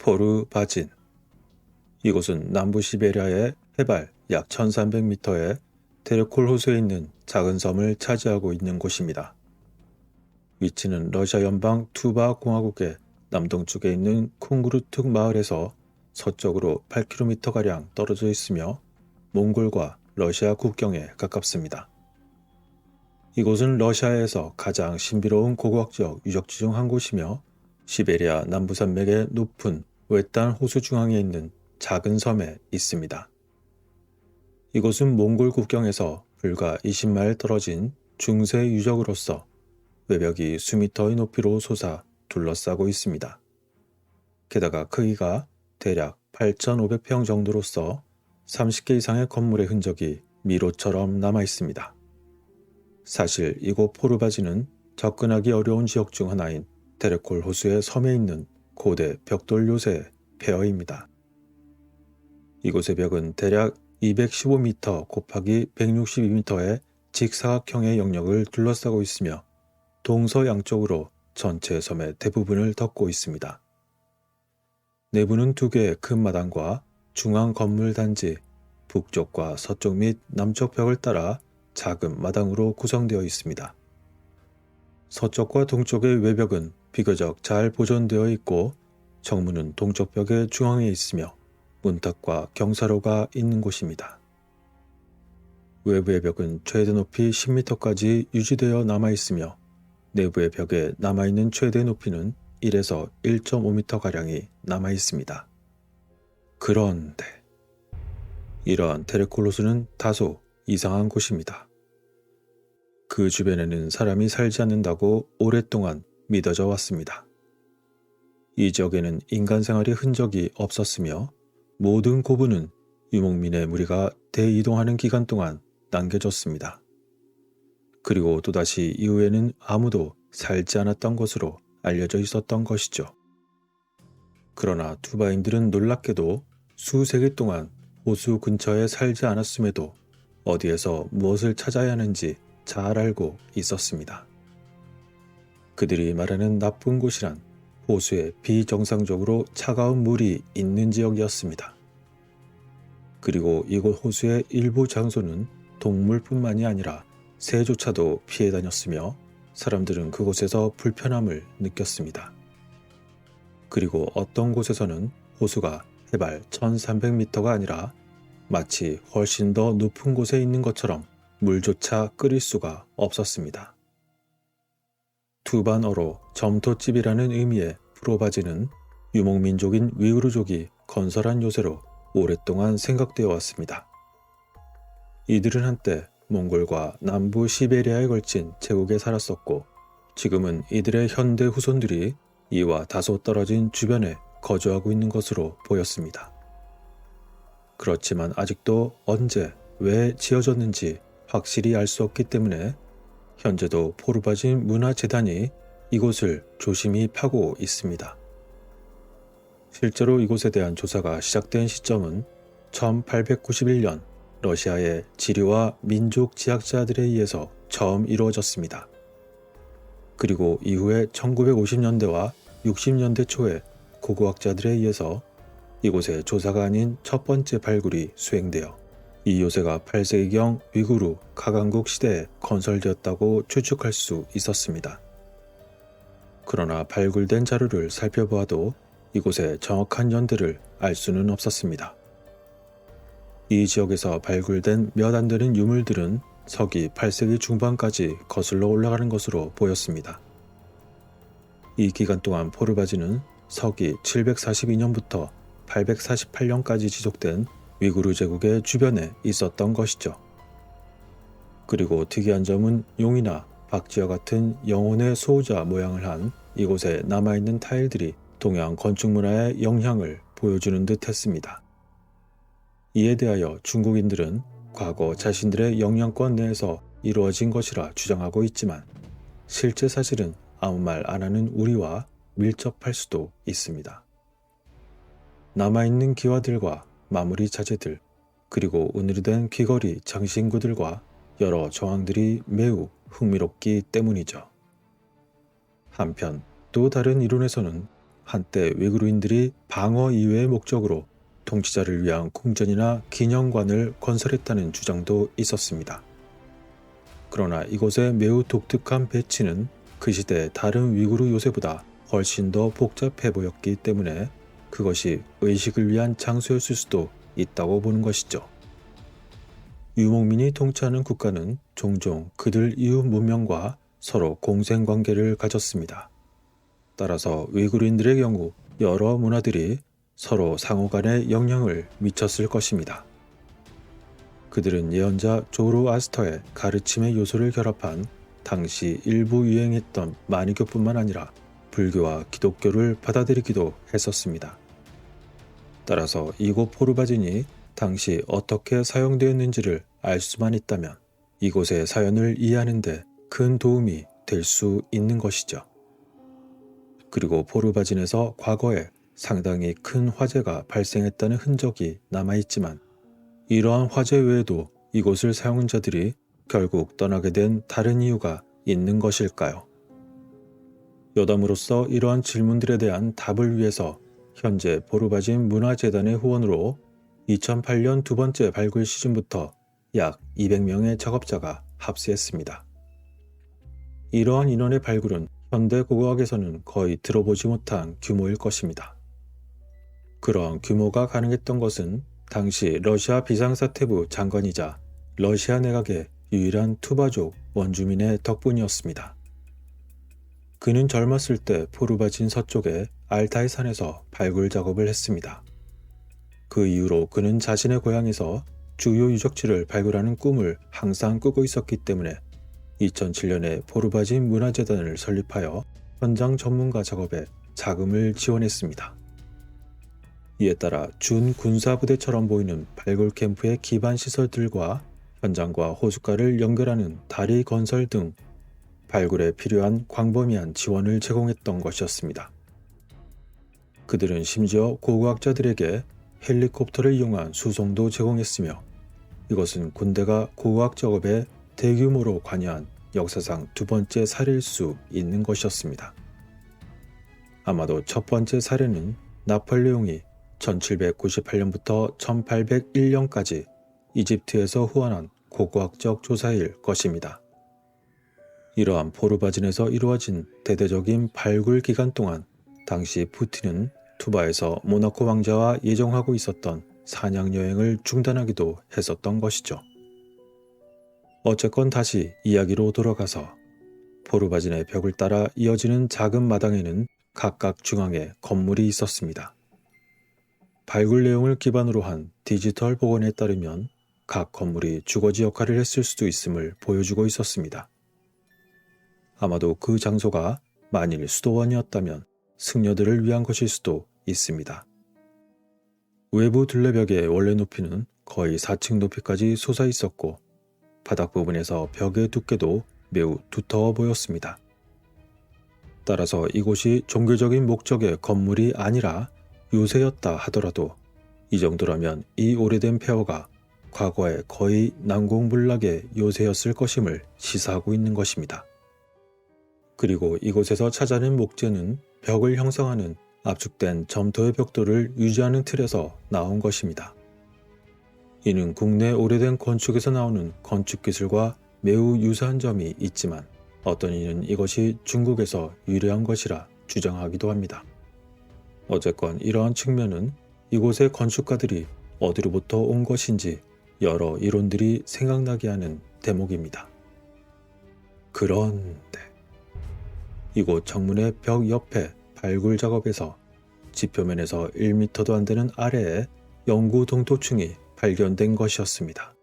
포르바진. 이곳은 남부 시베리아의 해발 약 1300m의 테레콜 호수에 있는 작은 섬을 차지하고 있는 곳입니다. 위치는 러시아 연방 투바 공화국의 남동쪽에 있는 쿵그루툭 마을에서 서쪽으로 8km가량 떨어져 있으며 몽골과 러시아 국경에 가깝습니다. 이곳은 러시아에서 가장 신비로운 고고학적 유적지 중 한 곳이며 시베리아 남부산맥의 높은 외딴 호수 중앙에 있는 작은 섬에 있습니다. 이곳은 몽골 국경에서 불과 20마일 떨어진 중세 유적으로서 외벽이 수미터의 높이로 솟아 둘러싸고 있습니다. 게다가 크기가 대략 8,500평 정도로서 30개 이상의 건물의 흔적이 미로처럼 남아 있습니다. 사실 이곳 포르바진은 접근하기 어려운 지역 중 하나인 테레콜 호수의 섬에 있는 고대 벽돌 요새의 폐허입니다. 이곳의 벽은 대략 215m 곱하기 162m의 직사각형의 영역을 둘러싸고 있으며 동서양쪽으로 전체 섬의 대부분을 덮고 있습니다. 내부는 두 개의 큰 마당과 중앙 건물 단지, 북쪽과 서쪽 및 남쪽 벽을 따라 작은 마당으로 구성되어 있습니다. 서쪽과 동쪽의 외벽은 비교적 잘 보존되어 있고 정문은 동쪽 벽의 중앙에 있으며 문턱과 경사로가 있는 곳입니다. 외부의 벽은 최대 높이 10m까지 유지되어 남아있으며 내부의 벽에 남아있는 최대 높이는 1에서 1.5m가량이 남아있습니다. 그런데 이러한 테레콜 호수는 다소 이상한 곳입니다. 그 주변에는 사람이 살지 않는다고 오랫동안 믿어져 왔습니다. 이 지역에는 인간 생활의 흔적이 없었으며 모든 고분은 유목민의 무리가 대이동하는 기간 동안 남겨졌습니다. 그리고 또다시 이후에는 아무도 살지 않았던 것으로 알려져 있었던 것이죠. 그러나 투바인들은 놀랍게도 수세기 동안 호수 근처에 살지 않았음에도 어디에서 무엇을 찾아야 하는지 잘 알고 있었습니다. 그들이 말하는 나쁜 곳이란 호수에 비정상적으로 차가운 물이 있는 지역이었습니다. 그리고 이곳 호수의 일부 장소는 동물뿐만이 아니라 새조차도 피해 다녔으며 사람들은 그곳에서 불편함을 느꼈습니다. 그리고 어떤 곳에서는 호수가 해발 1300m가 아니라 마치 훨씬 더 높은 곳에 있는 것처럼 물조차 끓일 수가 없었습니다. 투반어로 점토집이라는 의미의 프로바지는 유목민족인 위구르족이 건설한 요새로 오랫동안 생각되어 왔습니다. 이들은 한때 몽골과 남부 시베리아에 걸친 제국에 살았었고 지금은 이들의 현대 후손들이 이와 다소 떨어진 주변에 거주하고 있는 것으로 보였습니다. 그렇지만 아직도 언제 왜 지어졌는지 확실히 알 수 없기 때문에 현재도 포르바진 문화재단이 이곳을 조심히 파고 있습니다. 실제로 이곳에 대한 조사가 시작된 시점은 1891년 러시아의 지리와 민족 지학자들에 의해서 처음 이루어졌습니다. 그리고 이후에 1950년대와 60년대 초에 고고학자들에 의해서 이곳에 조사가 아닌 첫 번째 발굴이 수행되어 이 요새가 8세기경 위구르 가강국 시대에 건설되었다고 추측할 수 있었습니다. 그러나 발굴된 자료를 살펴보아도 이곳의 정확한 연대를 알 수는 없었습니다. 이 지역에서 발굴된 몇 안 되는 유물들은 서기 8세기 중반까지 거슬러 올라가는 것으로 보였습니다. 이 기간 동안 포르바지는 서기 742년부터 848년까지 지속된 위구르 제국의 주변에 있었던 것이죠. 그리고 특이한 점은 용이나 박쥐와 같은 영혼의 수호자 모양을 한 이곳에 남아있는 타일들이 동양 건축 문화의 영향을 보여주는 듯 했습니다. 이에 대하여 중국인들은 과거 자신들의 영향권 내에서 이루어진 것이라 주장하고 있지만 실제 사실은 아무 말 안 하는 우리와 밀접할 수도 있습니다. 남아있는 기와들과 마무리 자재들, 그리고 은으로 귀걸이 장신구들과 여러 정황들이 매우 흥미롭기 때문이죠. 한편 또 다른 이론에서는 한때 위구르인들이 방어 이외의 목적으로 통치자를 위한 궁전이나 기념관을 건설했다는 주장도 있었습니다. 그러나 이곳의 매우 독특한 배치는 그 시대 다른 위구르 요새보다 훨씬 더 복잡해 보였기 때문에 그것이 의식을 위한 장소였을 수도 있다고 보는 것이죠. 유목민이 통치하는 국가는 종종 그들 이웃 문명과 서로 공생관계를 가졌습니다. 따라서 위구르인들의 경우 여러 문화들이 서로 상호간에 영향을 미쳤을 것입니다. 그들은 예언자 조로아스터의 가르침의 요소를 결합한 당시 일부 유행했던 마니교뿐만 아니라 불교와 기독교를 받아들이기도 했었습니다. 따라서 이곳 포르바진이 당시 어떻게 사용되었는지를 알 수만 있다면 이곳의 사연을 이해하는 데 큰 도움이 될 수 있는 것이죠. 그리고 포르바진에서 과거에 상당히 큰 화재가 발생했다는 흔적이 남아있지만 이러한 화재 외에도 이곳을 사용한 자들이 결국 떠나게 된 다른 이유가 있는 것일까요? 여담으로서 이러한 질문들에 대한 답을 위해서 현재 포르바진 문화재단의 후원으로 2008년 두 번째 발굴 시즌부터 약 200명의 작업자가 합세했습니다. 이러한 인원의 발굴은 현대 고고학에서는 거의 들어보지 못한 규모일 것입니다. 그러한 규모가 가능했던 것은 당시 러시아 비상사태부 장관이자 러시아 내각의 유일한 투바족 원주민의 덕분이었습니다. 그는 젊었을 때 포르바진 서쪽의 알타이 산에서 발굴 작업을 했습니다. 그 이후로 그는 자신의 고향에서 주요 유적지를 발굴하는 꿈을 항상 꾸고 있었기 때문에 2007년에 포르바진 문화재단을 설립하여 현장 전문가 작업에 자금을 지원했습니다. 이에 따라 준 군사부대처럼 보이는 발굴 캠프의 기반 시설들과 현장과 호숫가를 연결하는 다리 건설 등 발굴에 필요한 광범위한 지원을 제공했던 것이었습니다. 그들은 심지어 고고학자들에게 헬리콥터를 이용한 수송도 제공했으며 이것은 군대가 고고학 작업에 대규모로 관여한 역사상 두 번째 사례일 수 있는 것이었습니다. 아마도 첫 번째 사례는 나폴레옹이 1798년부터 1801년까지 이집트에서 후원한 고고학적 조사일 것입니다. 이러한 포르바진에서 이루어진 대대적인 발굴 기간 동안 당시 푸틴은 투바에서 모나코 왕자와 예정하고 있었던 사냥 여행을 중단하기도 했었던 것이죠. 어쨌건 다시 이야기로 돌아가서 포르바진의 벽을 따라 이어지는 작은 마당에는 각각 중앙에 건물이 있었습니다. 발굴 내용을 기반으로 한 디지털 복원에 따르면 각 건물이 주거지 역할을 했을 수도 있음을 보여주고 있었습니다. 아마도 그 장소가 만일 수도원이었다면 승려들을 위한 것일 수도 있습니다. 외부 둘레벽의 원래 높이는 거의 4층 높이까지 솟아 있었고 바닥 부분에서 벽의 두께도 매우 두터워 보였습니다. 따라서 이곳이 종교적인 목적의 건물이 아니라 요새였다 하더라도 이 정도라면 이 오래된 폐허가 과거에 거의 난공불락의 요새였을 것임을 시사하고 있는 것입니다. 그리고 이곳에서 찾아낸 목재는 벽을 형성하는 압축된 점토의 벽돌을 유지하는 틀에서 나온 것입니다. 이는 국내 오래된 건축에서 나오는 건축 기술과 매우 유사한 점이 있지만 어떤 이는 이것이 중국에서 유래한 것이라 주장하기도 합니다. 어쨌건 이러한 측면은 이곳의 건축가들이 어디로부터 온 것인지 여러 이론들이 생각나게 하는 대목입니다. 그런데 이곳 정문의 벽 옆에 발굴 작업에서 지표면에서 1m도 안 되는 아래에 영구 동토층이 발견된 것이었습니다.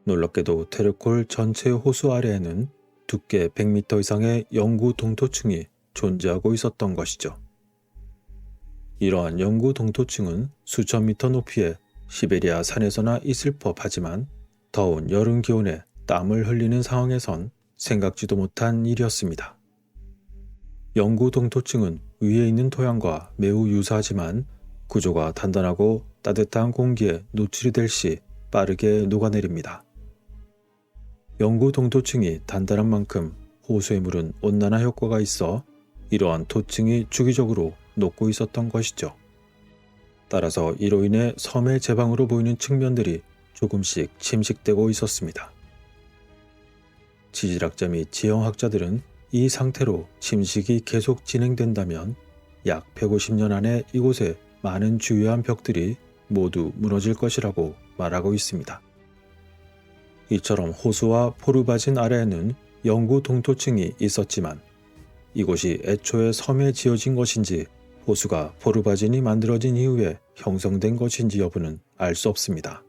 놀랍게도 테르콜 전체 호수 아래에는 두께 100m 이상의 영구 동토층이 존재하고 있었던 것이죠. 이러한 영구 동토층은 수천 미터 높이의 시베리아 산에서나 있을 법하지만 더운 여름 기온에 땀을 흘리는 상황에선 생각지도 못한 일이었습니다. 영구 동토층은 위에 있는 토양과 매우 유사하지만 구조가 단단하고 따뜻한 공기에 노출이 될 시 빠르게 녹아내립니다. 영구 동토층이 단단한 만큼 호수의 물은 온난화 효과가 있어 이러한 토층이 주기적으로 녹고 있었던 것이죠. 따라서 이로 인해 섬의 제방으로 보이는 측면들이 조금씩 침식되고 있었습니다. 지질학자 및 지형학자들은 이 상태로 침식이 계속 진행된다면 약 150년 안에 이곳에 많은 주요한 벽들이 모두 무너질 것이라고 말하고 있습니다. 이처럼 호수와 포르바진 아래에는 영구 동토층이 있었지만 이곳이 애초에 섬에 지어진 것인지 호수가 포르바진이 만들어진 이후에 형성된 것인지 여부는 알 수 없습니다.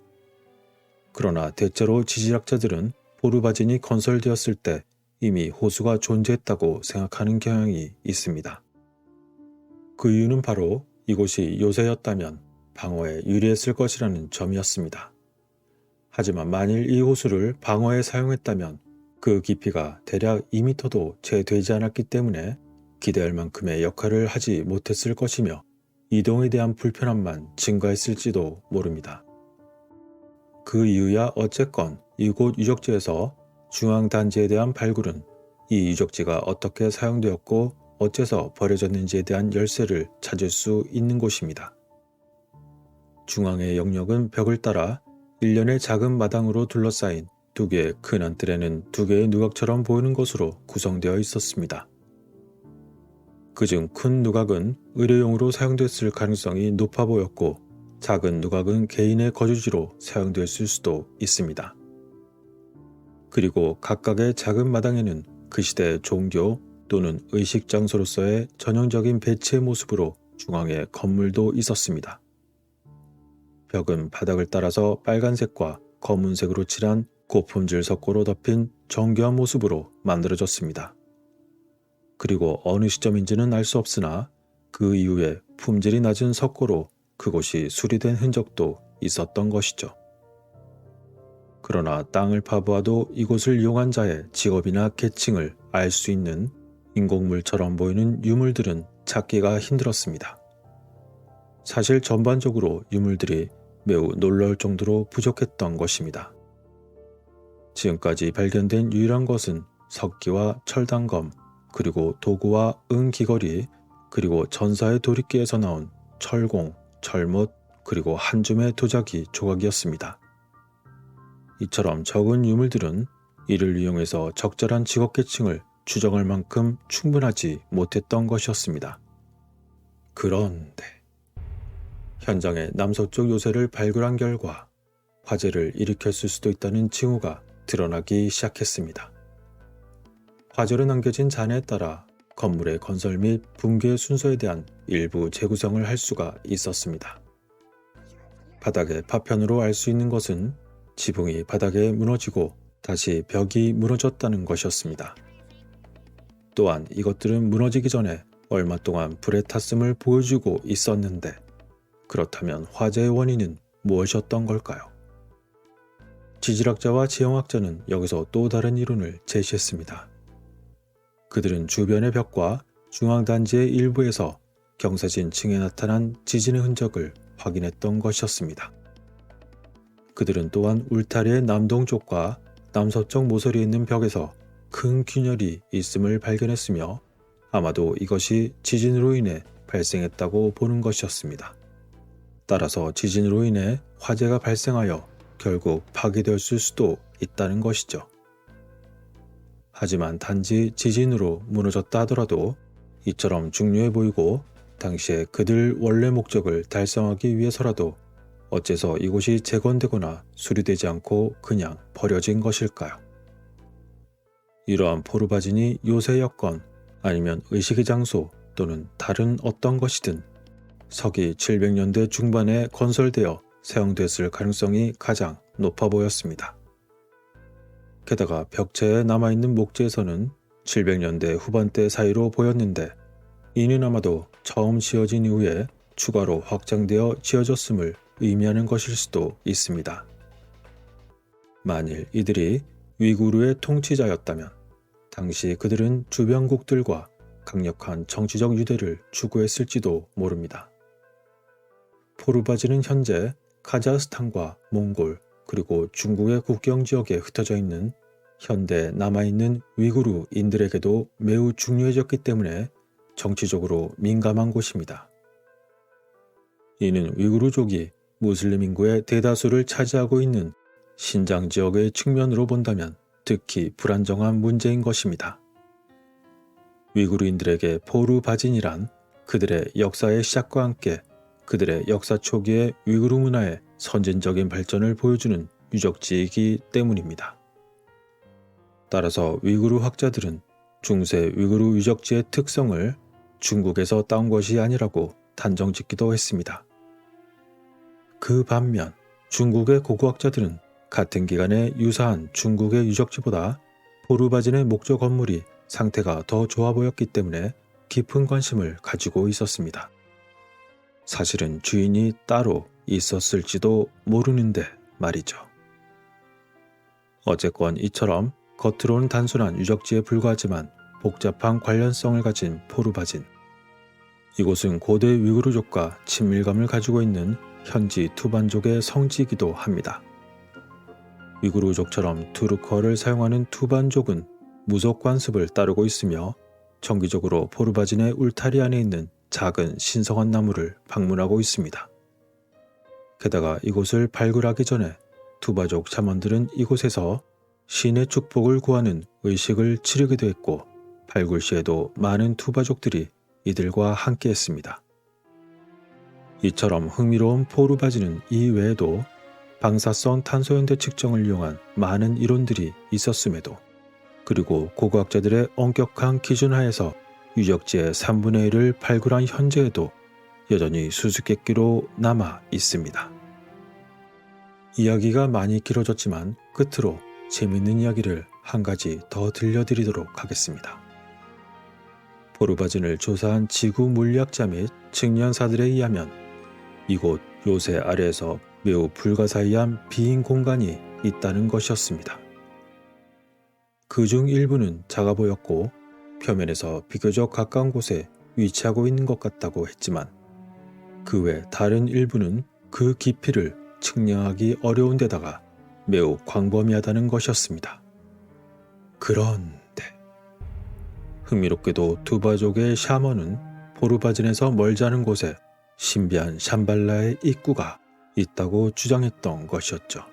그러나 대체로 지질학자들은 포르바진이 건설되었을 때 이미 호수가 존재했다고 생각하는 경향이 있습니다. 그 이유는 바로 이곳이 요새였다면 방어에 유리했을 것이라는 점이었습니다. 하지만 만일 이 호수를 방어에 사용했다면 그 깊이가 대략 2m도 채 되지 않았기 때문에 기대할 만큼의 역할을 하지 못했을 것이며 이동에 대한 불편함만 증가했을지도 모릅니다. 그 이유야 어쨌건 이곳 유적지에서 중앙단지에 대한 발굴은 이 유적지가 어떻게 사용되었고 어째서 버려졌는지에 대한 열쇠를 찾을 수 있는 곳입니다. 중앙의 영역은 벽을 따라 일련의 작은 마당으로 둘러싸인 두 개의 큰 안뜰에는 두 개의 누각처럼 보이는 것으로 구성되어 있었습니다. 그중 큰 누각은 의료용으로 사용됐을 가능성이 높아 보였고 작은 누각은 개인의 거주지로 사용됐을 수도 있습니다. 그리고 각각의 작은 마당에는 그 시대의 종교 또는 의식 장소로서의 전형적인 배치의 모습으로 중앙에 건물도 있었습니다. 벽은 바닥을 따라서 빨간색과 검은색으로 칠한 고품질 석고로 덮인 정교한 모습으로 만들어졌습니다. 그리고 어느 시점인지는 알 수 없으나 그 이후에 품질이 낮은 석고로 그곳이 수리된 흔적도 있었던 것이죠. 그러나 땅을 파보아도 이곳을 이용한 자의 직업이나 계층을 알 수 있는 인공물처럼 보이는 유물들은 찾기가 힘들었습니다. 사실 전반적으로 유물들이 매우 놀라울 정도로 부족했던 것입니다. 지금까지 발견된 유일한 것은 석기와 철단검, 그리고 도구와 은귀걸이, 그리고 전사의 도리끼에서 나온 철공, 철못, 그리고 한 줌의 도자기 조각이었습니다. 이처럼 적은 유물들은 이를 이용해서 적절한 직업계층을 추정할 만큼 충분하지 못했던 것이었습니다. 그런데 현장의 남서쪽 요새를 발굴한 결과 화재를 일으켰을 수도 있다는 징후가 드러나기 시작했습니다. 화재로 남겨진 잔해에 따라 건물의 건설 및 붕괴 순서에 대한 일부 재구성을 할 수가 있었습니다. 바닥의 파편으로 알 수 있는 것은 지붕이 바닥에 무너지고 다시 벽이 무너졌다는 것이었습니다. 또한 이것들은 무너지기 전에 얼마 동안 불에 탔음을 보여주고 있었는데 그렇다면 화재의 원인은 무엇이었던 걸까요? 지질학자와 지형학자는 여기서 또 다른 이론을 제시했습니다. 그들은 주변의 벽과 중앙단지의 일부에서 경사진 층에 나타난 지진의 흔적을 확인했던 것이었습니다. 그들은 또한 울타리의 남동쪽과 남서쪽 모서리에 있는 벽에서 큰 균열이 있음을 발견했으며 아마도 이것이 지진으로 인해 발생했다고 보는 것이었습니다. 따라서 지진으로 인해 화재가 발생하여 결국 파괴되었을 수도 있다는 것이죠. 하지만 단지 지진으로 무너졌다 하더라도 이처럼 중요해 보이고 당시에 그들 원래 목적을 달성하기 위해서라도 어째서 이곳이 재건되거나 수리되지 않고 그냥 버려진 것일까요? 이러한 포르바진이 요새 여건 아니면 의식의 장소 또는 다른 어떤 것이든 서기 700년대 중반에 건설되어 사용됐을 가능성이 가장 높아 보였습니다. 게다가 벽체에 남아있는 목재에서는 700년대 후반대 사이로 보였는데 이는 아마도 처음 지어진 이후에 추가로 확장되어 지어졌음을 의미하는 것일 수도 있습니다. 만일 이들이 위구르의 통치자였다면 당시 그들은 주변국들과 강력한 정치적 유대를 추구했을지도 모릅니다. 포르바진은 현재 카자흐스탄과 몽골 그리고 중국의 국경 지역에 흩어져 있는 현대 남아있는 위구르인들에게도 매우 중요해졌기 때문에 정치적으로 민감한 곳입니다. 이는 위구르족이 무슬림 인구의 대다수를 차지하고 있는 신장 지역의 측면으로 본다면 특히 불안정한 문제인 것입니다. 위구르인들에게 포르바진이란 그들의 역사의 시작과 함께 그들의 역사 초기의 위구르 문화의 선진적인 발전을 보여주는 유적지이기 때문입니다. 따라서 위구르 학자들은 중세 위구르 유적지의 특성을 중국에서 따온 것이 아니라고 단정짓기도 했습니다. 그 반면 중국의 고고학자들은 같은 기간에 유사한 중국의 유적지보다 포르바진의 목조 건물이 상태가 더 좋아 보였기 때문에 깊은 관심을 가지고 있었습니다. 사실은 주인이 따로 있었을지도 모르는데 말이죠. 어쨌건 이처럼 겉으로는 단순한 유적지에 불과하지만 복잡한 관련성을 가진 포르바진. 이곳은 고대 위구르족과 친밀감을 가지고 있는 현지 투반족의 성지이기도 합니다. 위구르족처럼 투르크어를 사용하는 투반족은 무속 관습을 따르고 있으며 정기적으로 포르바진의 울타리 안에 있는 작은 신성한 나무를 방문하고 있습니다. 게다가 이곳을 발굴하기 전에 투바족 샤먼들은 이곳에서 신의 축복을 구하는 의식을 치르기도 했고 발굴 시에도 많은 투바족들이 이들과 함께했습니다. 이처럼 흥미로운 포르바진은 이외에도 방사성 탄소연대 측정을 이용한 많은 이론들이 있었음에도 그리고 고고학자들의 엄격한 기준 하에서 유적지의 3분의 1을 발굴한 현재에도 여전히 수수께끼로 남아 있습니다. 이야기가 많이 길어졌지만 끝으로 재밌는 이야기를 한 가지 더 들려드리도록 하겠습니다. 포르바진을 조사한 지구 물리학자 및 측량사들에 의하면 이곳 요새 아래에서 매우 불가사의한 빈 공간이 있다는 것이었습니다. 그중 일부는 작아 보였고 표면에서 비교적 가까운 곳에 위치하고 있는 것 같다고 했지만 그 외 다른 일부는 그 깊이를 측량하기 어려운 데다가 매우 광범위하다는 것이었습니다. 그런데 흥미롭게도 투바족의 샤먼은 포르바진에서 멀지 않은 곳에 신비한 샴발라의 입구가 있다고 주장했던 것이었죠.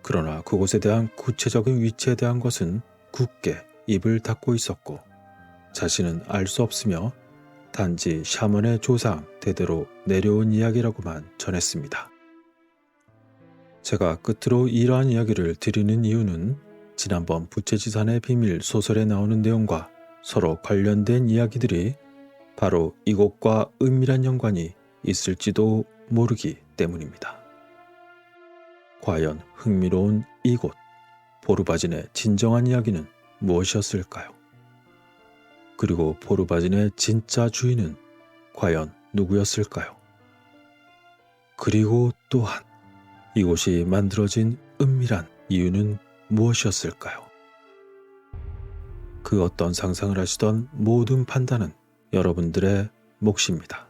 그러나 그곳에 대한 구체적인 위치에 대한 것은 굳게 입을 닫고 있었고 자신은 알 수 없으며 단지 샤먼의 조상 대대로 내려온 이야기라고만 전했습니다. 제가 끝으로 이러한 이야기를 드리는 이유는 지난번 부채지산의 비밀 소설에 나오는 내용과 서로 관련된 이야기들이 바로 이곳과 은밀한 연관이 있을지도 모르기 때문입니다. 과연 흥미로운 이곳 포르바진의 진정한 이야기는 무엇이었을까요? 그리고 포르바진의 진짜 주인은 과연 누구였을까요? 그리고 또한 이곳이 만들어진 은밀한 이유는 무엇이었을까요? 그 어떤 상상을 하시던 모든 판단은 여러분들의 몫입니다.